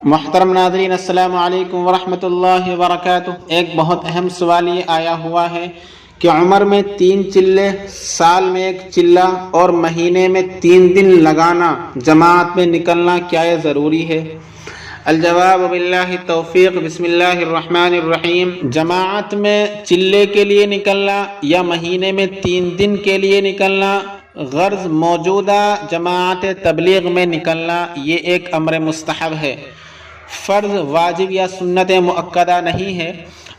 محترم ناظرین، السلام علیکم ورحمۃ اللہ وبرکاتہ۔ ایک بہت اہم سوال یہ آیا ہوا ہے کہ عمر میں 3 چلے، سال میں 1 چلہ اور مہینے میں 3 دن لگانا، جماعت میں نکلنا کیا یہ ضروری ہے؟ الجواب باللہ توفیق۔ بسم اللہ الرحمن الرحیم۔ جماعت میں چلے کے لیے نکلنا یا مہینے میں 3 دن کے لیے نکلنا، غرض موجودہ جماعت تبلیغ میں نکلنا، یہ ایک امر مستحب ہے، فرض، واجب یا سنت مؤکدہ نہیں ہے۔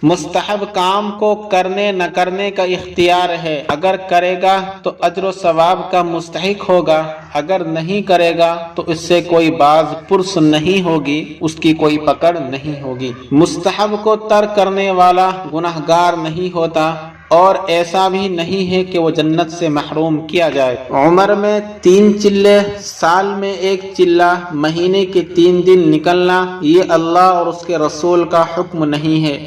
مستحب کام کو کرنے نہ کرنے کا اختیار ہے، اگر کرے گا تو اجر و ثواب کا مستحق ہوگا، اگر نہیں کرے گا تو اس سے کوئی باز پرس نہیں ہوگی، اس کی کوئی پکڑ نہیں ہوگی۔ مستحب کو ترک کرنے والا گناہگار نہیں ہوتا، اور ایسا بھی نہیں ہے کہ وہ جنت سے محروم کیا جائے۔ عمر میں 3 چلے، سال میں 1 چلہ، مہینے کے 3 دن نکلنا، یہ اللہ اور اس کے رسول کا حکم نہیں ہے،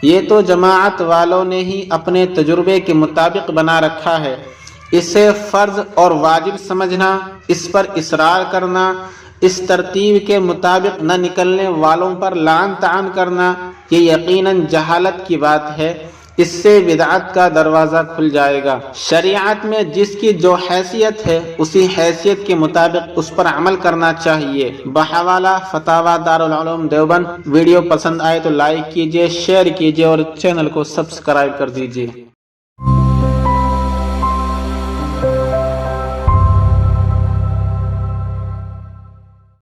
یہ تو جماعت والوں نے ہی اپنے تجربے کے مطابق بنا رکھا ہے۔ اسے فرض اور واجب سمجھنا، اس پر اصرار کرنا، اس ترتیب کے مطابق نہ نکلنے والوں پر لعن طعن کرنا، یہ یقیناً جہالت کی بات ہے، اس سے بدعت کا دروازہ کھل جائے گا۔ شریعت میں جس کی جو حیثیت ہے اسی حیثیت کے مطابق اس پر عمل کرنا چاہیے۔ بحوالہ فتاوی دارالعلوم دیوبند۔ ویڈیو پسند آئے تو لائک کیجیے، شیئر کیجیے اور چینل کو سبسکرائب کر دیجیے۔